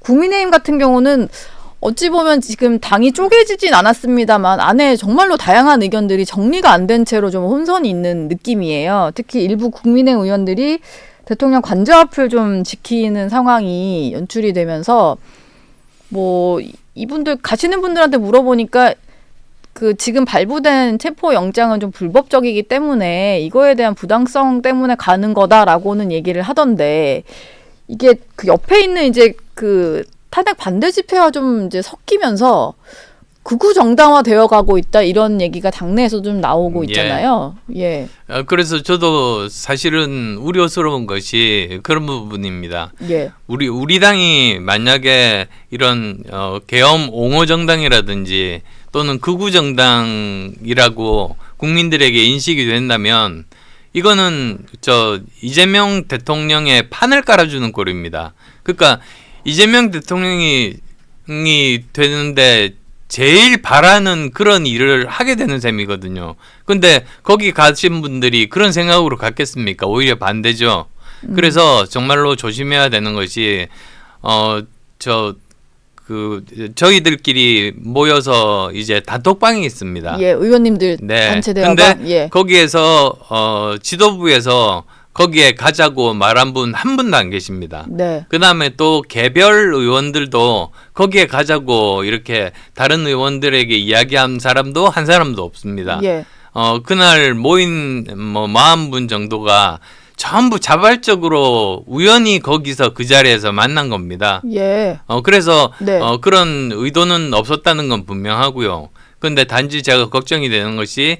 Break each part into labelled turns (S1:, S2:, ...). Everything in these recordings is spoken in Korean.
S1: 국민의힘 같은 경우는 어찌 보면 지금 당이 쪼개지진 않았습니다만 안에 정말로 다양한 의견들이 정리가 안 된 채로 좀 혼선이 있는 느낌이에요. 특히 일부 국민의힘 의원들이 대통령 관저 앞을 좀 지키는 상황이 연출이 되면서 뭐 이분들 가시는 분들한테 물어보니까 그 지금 발부된 체포 영장은 좀 불법적이기 때문에 이거에 대한 부당성 때문에 가는 거다라고는 얘기를 하던데 이게 그 옆에 있는 이제 그 탄핵 반대 집회와 좀 이제 섞이면서 극우 정당화 되어 가고 있다 이런 얘기가 당내에서 좀 나오고 있잖아요. 예.
S2: 그래서 저도 사실은 우려스러운 것이 그런 부분입니다.
S1: 예.
S2: 우리 당이 만약에 이런 계엄 옹호 정당이라든지 또는 극우 정당이라고 국민들에게 인식이 된다면 이거는 이재명 대통령의 판을 깔아주는 꼴입니다. 그러니까 이재명 대통령이 되는데 제일 바라는 그런 일을 하게 되는 셈이거든요. 근데 거기 가신 분들이 그런 생각으로 갔겠습니까? 오히려 반대죠. 그래서 정말로 조심해야 되는 것이 저희들끼리 모여서 이제 단톡방이 있습니다.
S1: 예, 의원님들 단체 대화방.
S2: 근데
S1: 예.
S2: 거기에서 지도부에서 거기에 가자고 말한 분 한 분도 안 계십니다.
S1: 네.
S2: 그다음에 또 개별 의원들도 거기에 가자고 이렇게 다른 의원들에게 이야기한 사람도 한 사람도 없습니다.
S1: 예.
S2: 그날 모인 40분 정도가 전부 자발적으로 우연히 거기서 그 자리에서 만난 겁니다.
S1: 예.
S2: 그래서
S1: 네.
S2: 그런 의도는 없었다는 건 분명하고요. 근데 단지 제가 걱정이 되는 것이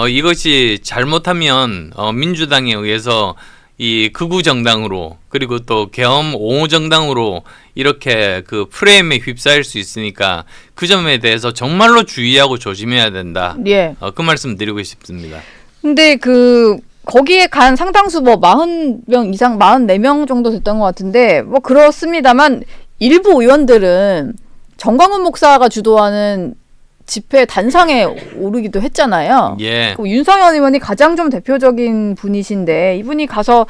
S2: 이것이 잘못하면 민주당에 의해서 이 극우 정당으로 그리고 또 계엄 옹호 정당으로 이렇게 그 프레임에 휩싸일 수 있으니까 그 점에 대해서 정말로 주의하고 조심해야 된다.
S1: 예.
S2: 그 말씀 드리고 싶습니다.
S1: 근데 거기에 간 상당수 40명 이상 44명 정도 됐던 것 같은데 뭐 그렇습니다만 일부 의원들은 정광훈 목사가 주도하는 집회 단상에 오르기도 했잖아요.
S2: 예.
S1: 윤석열 의원이 가장 좀 대표적인 분이신데 이분이 가서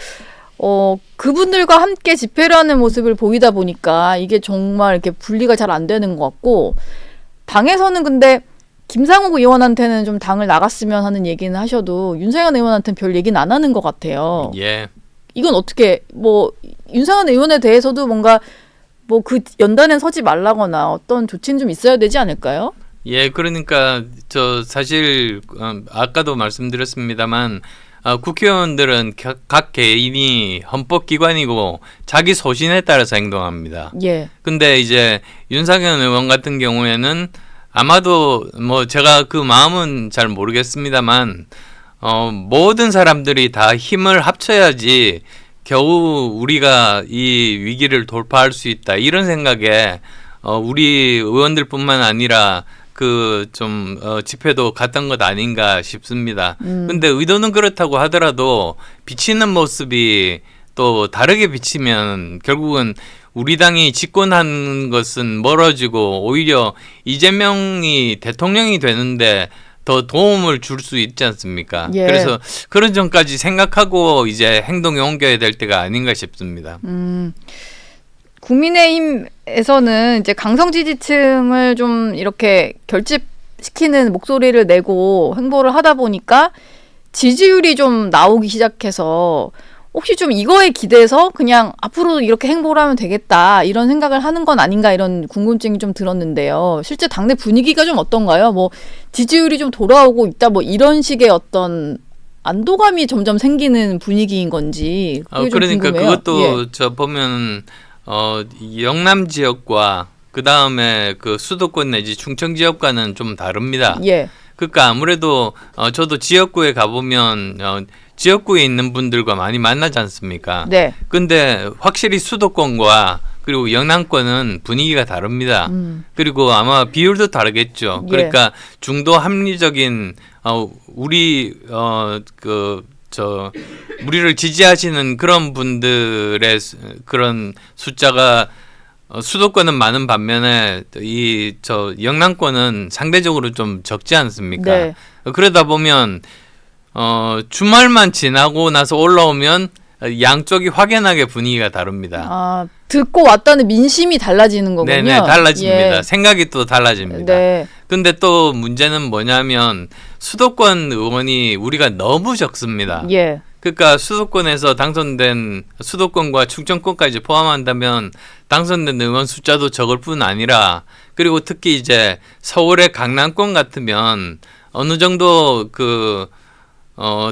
S1: 그분들과 함께 집회를 하는 모습을 보이다 보니까 이게 정말 이렇게 분리가 잘 안 되는 것 같고 당에서는 근데 김상욱 의원한테는 좀 당을 나갔으면 하는 얘기는 하셔도 윤석열 의원한테는 별 얘기는 안 하는 것 같아요.
S2: 예.
S1: 이건 어떻게 윤석열 의원에 대해서도 뭔가 그 연단에 서지 말라거나 어떤 조치는 좀 있어야 되지 않을까요?
S2: 예, 그러니까 사실 아까도 말씀드렸습니다만 국회의원들은 각 개인이 헌법기관이고 자기 소신에 따라서 행동합니다.
S1: 예.
S2: 근데 이제 윤석열 의원 같은 경우에는 아마도 제가 그 마음은 잘 모르겠습니다만 모든 사람들이 다 힘을 합쳐야지 겨우 우리가 이 위기를 돌파할 수 있다 이런 생각에 우리 의원들뿐만 아니라 집회도 갔던 것 아닌가 싶습니다. 근데 의도는 그렇다고 하더라도 비치는 모습이 또 다르게 비치면 결국은 우리 당이 집권한 것은 멀어지고 오히려 이재명이 대통령이 되는데 더 도움을 줄 수 있지 않습니까?
S1: 예.
S2: 그래서 그런 점까지 생각하고 이제 행동에 옮겨야 될 때가 아닌가 싶습니다.
S1: 국민의힘에서는 이제 강성 지지층을 좀 이렇게 결집시키는 목소리를 내고 행보를 하다 보니까 지지율이 좀 나오기 시작해서 혹시 좀 이거에 기대서 그냥 앞으로 이렇게 행보를 하면 되겠다 이런 생각을 하는 건 아닌가 이런 궁금증이 좀 들었는데요. 실제 당내 분위기가 좀 어떤가요? 지지율이 좀 돌아오고 있다 이런 식의 어떤 안도감이 점점 생기는 분위기인 건지 그게 좀
S2: 그러니까
S1: 궁금해요.
S2: 그것도 보면 영남 지역과 그 다음에 그 수도권 내지 충청 지역과는 좀 다릅니다.
S1: 예.
S2: 그러니까 아무래도 저도 지역구에 가보면 지역구에 있는 분들과 많이 만나지 않습니까?
S1: 네.
S2: 근데 확실히 수도권과 그리고 영남권은 분위기가 다릅니다. 그리고 아마 비율도 다르겠죠.
S1: 예.
S2: 그러니까 중도 합리적인 우리를 지지하시는 그런 분들의 그런 숫자가 수도권은 많은 반면에 영남권은 상대적으로 좀 적지 않습니까?
S1: 네.
S2: 그러다 보면 주말만 지나고 나서 올라오면 양쪽이 확연하게 분위기가 다릅니다.
S1: 아, 듣고 왔다는 민심이 달라지는 거군요.
S2: 네네, 달라집니다.
S1: 예.
S2: 생각이 또 달라집니다.
S1: 네.
S2: 근데 또 문제는 뭐냐면 수도권 의원이 우리가 너무 적습니다.
S1: 예.
S2: 그러니까 수도권에서 당선된 수도권과 충청권까지 포함한다면 당선된 의원 숫자도 적을 뿐 아니라 그리고 특히 이제 서울의 강남권 같으면 어느 정도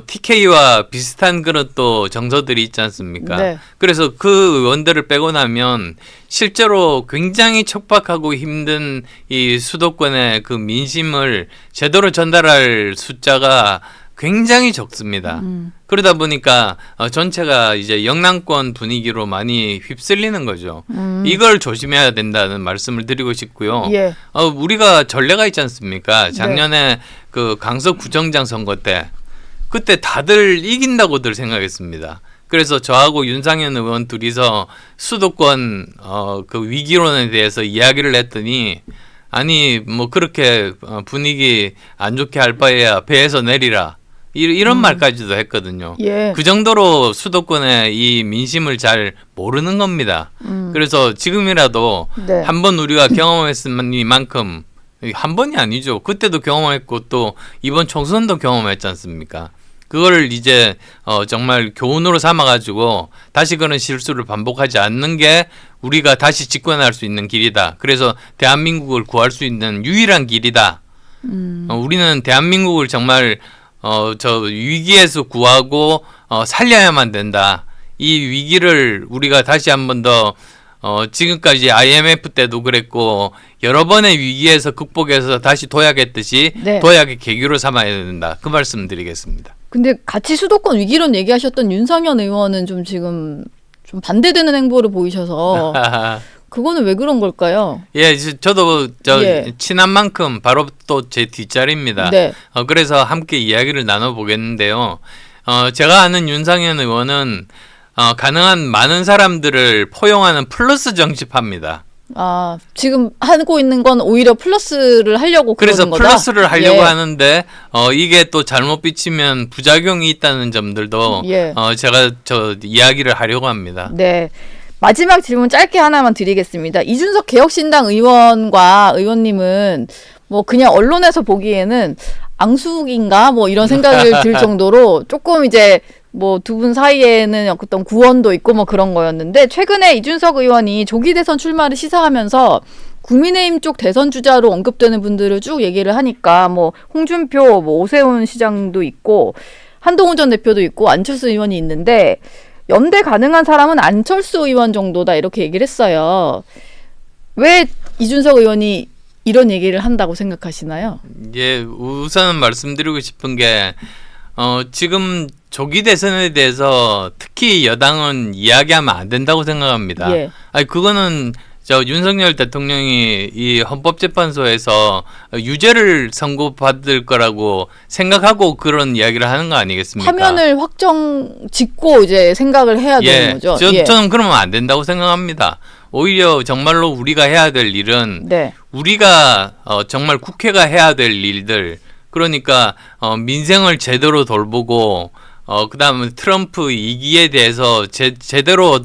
S2: TK와 비슷한 그런 또 정서들이 있지 않습니까?
S1: 네.
S2: 그래서 그 의원들을 빼고 나면 실제로 굉장히 척박하고 힘든 이 수도권의 그 민심을 제대로 전달할 숫자가 굉장히 적습니다. 그러다 보니까 전체가 이제 영남권 분위기로 많이 휩쓸리는 거죠. 이걸 조심해야 된다는 말씀을 드리고 싶고요.
S1: 예.
S2: 우리가 전례가 있지 않습니까? 작년에 그 강서구청장 선거 때 그때 다들 이긴다고들 생각했습니다. 그래서 저하고 윤상현 의원 둘이서 수도권 그 위기론에 대해서 이야기를 했더니 아니 뭐 그렇게 분위기 안 좋게 할 바에야 배에서 내리라 이런 말까지도 했거든요.
S1: 예.
S2: 그 정도로 수도권의 이 민심을 잘 모르는 겁니다. 그래서 지금이라도
S1: 네.
S2: 한번 우리가 경험했으니만큼 한 번이 아니죠. 그때도 경험했고 또 이번 총선도 경험했지 않습니까? 그걸 이제 정말 교훈으로 삼아가지고 다시 그런 실수를 반복하지 않는 게 우리가 다시 집권할 수 있는 길이다. 그래서 대한민국을 구할 수 있는 유일한 길이다. 우리는 대한민국을 정말 저 위기에서 구하고 살려야만 된다. 이 위기를 우리가 다시 한 번 더 지금까지 IMF 때도 그랬고 여러 번의 위기에서 극복해서 다시 도약했듯이
S1: 네.
S2: 도약의 계기로 삼아야 된다. 그 말씀 드리겠습니다.
S1: 근데 같이 수도권 위기론 얘기하셨던 윤상현 의원은 좀 지금 좀 반대되는 행보를 보이셔서 그거는 왜 그런 걸까요?
S2: 예, 저도
S1: 예.
S2: 친한 만큼 바로 또 제 뒷자리입니다.
S1: 네.
S2: 그래서 함께 이야기를 나눠보겠는데요. 제가 아는 윤상현 의원은 가능한 많은 사람들을 포용하는 플러스 정치파입니다.
S1: 아, 지금 하고 있는 건 오히려 플러스를 하려고
S2: 그래서
S1: 그러는 거다?
S2: 플러스를 하려고
S1: 예.
S2: 하는데 이게 또 잘못 비치면 부작용이 있다는 점들도
S1: 예.
S2: 제가 이야기를 하려고 합니다.
S1: 네. 마지막 질문 짧게 하나만 드리겠습니다. 이준석 개혁신당 의원과 의원님은 뭐 그냥 언론에서 보기에는 앙숙인가 뭐 이런 생각을 들 정도로 조금 이제 뭐 두 분 사이에는 어떤 구원도 있고 뭐 그런 거였는데 최근에 이준석 의원이 조기 대선 출마를 시사하면서 국민의힘 쪽 대선 주자로 언급되는 분들을 쭉 얘기를 하니까 뭐 홍준표, 뭐 오세훈 시장도 있고 한동훈 전 대표도 있고 안철수 의원이 있는데 연대 가능한 사람은 안철수 의원 정도다 이렇게 얘기를 했어요. 왜 이준석 의원이 이런 얘기를 한다고 생각하시나요?
S2: 예, 우선은 말씀드리고 싶은 게 지금 조기 대선에 대해서 특히 여당은 이야기하면 안 된다고 생각합니다.
S1: 예.
S2: 아니 그거는 윤석열 대통령이 이 헌법재판소에서 유죄를 선고받을 거라고 생각하고 그런 이야기를 하는 거 아니겠습니까?
S1: 화면을 확정 짓고 이제 생각을 해야 되는 거죠.
S2: 저는 그러면 안 된다고 생각합니다. 오히려 정말로 우리가 해야 될 일은
S1: 네.
S2: 우리가 정말 국회가 해야 될 일들 그러니까 민생을 제대로 돌보고 그다음에 트럼프 2기에 대해서 제대로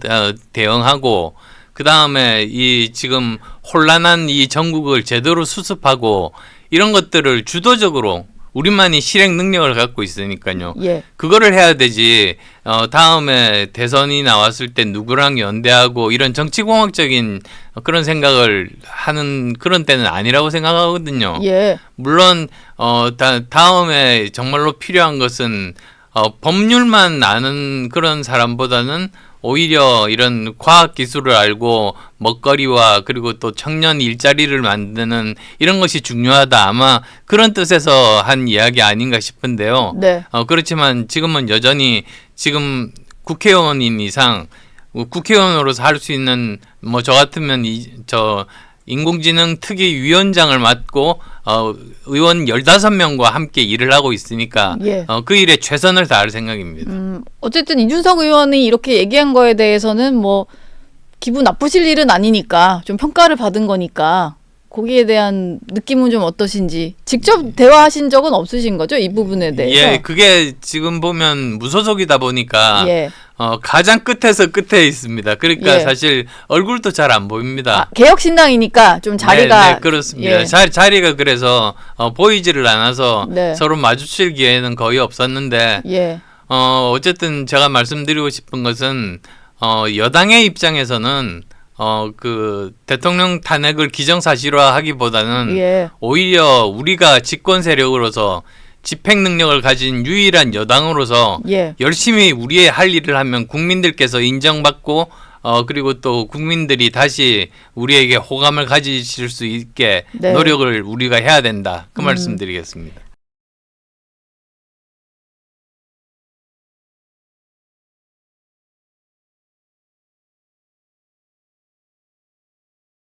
S2: 대응하고 그다음에 이 지금 혼란한 이 전국을 제대로 수습하고 이런 것들을 주도적으로 우리만이 실행 능력을 갖고 있으니까요.
S1: 예.
S2: 그거를 해야 되지. 다음에 대선이 나왔을 때 누구랑 연대하고 이런 정치공학적인 그런 생각을 하는 그런 때는 아니라고 생각하거든요.
S1: 예.
S2: 물론 다음에 정말로 필요한 것은 법률만 아는 그런 사람보다는 오히려 이런 과학 기술을 알고 먹거리와 그리고 또 청년 일자리를 만드는 이런 것이 중요하다. 아마 그런 뜻에서 한 이야기 아닌가 싶은데요.
S1: 네.
S2: 그렇지만 지금은 여전히 지금 국회의원인 이상 국회의원으로서 할 수 있는 뭐 저 같으면 인공지능 특위 위원장을 맡고 의원 15명과 함께 일을 하고 있으니까
S1: 예.
S2: 그 일에 최선을 다할 생각입니다.
S1: 어쨌든 이준석 의원이 이렇게 얘기한 거에 대해서는 뭐 기분 나쁘실 일은 아니니까 좀 평가를 받은 거니까 거기에 대한 느낌은 좀 어떠신지 직접 대화하신 적은 없으신 거죠? 이 부분에 대해서.
S2: 예, 그게 지금 보면 무소속이다 보니까
S1: 예.
S2: 가장 끝에서 끝에 있습니다. 그러니까
S1: 예.
S2: 사실 얼굴도 잘 안 보입니다.
S1: 개혁신당이니까 좀 자리가
S2: 네, 그렇습니다.
S1: 예.
S2: 자리가 그래서 보이지를 않아서
S1: 네.
S2: 서로 마주칠 기회는 거의 없었는데
S1: 예.
S2: 어쨌든 제가 말씀드리고 싶은 것은 여당의 입장에서는 그 대통령 탄핵을 기정사실화하기보다는
S1: 예.
S2: 오히려 우리가 집권 세력으로서 집행 능력을 가진 유일한 여당으로서
S1: 예.
S2: 열심히 우리의 할 일을 하면 국민들께서 인정받고 그리고 또 국민들이 다시 우리에게 호감을 가지실 수 있게
S1: 네.
S2: 노력을 우리가 해야 된다. 그 말씀드리겠습니다.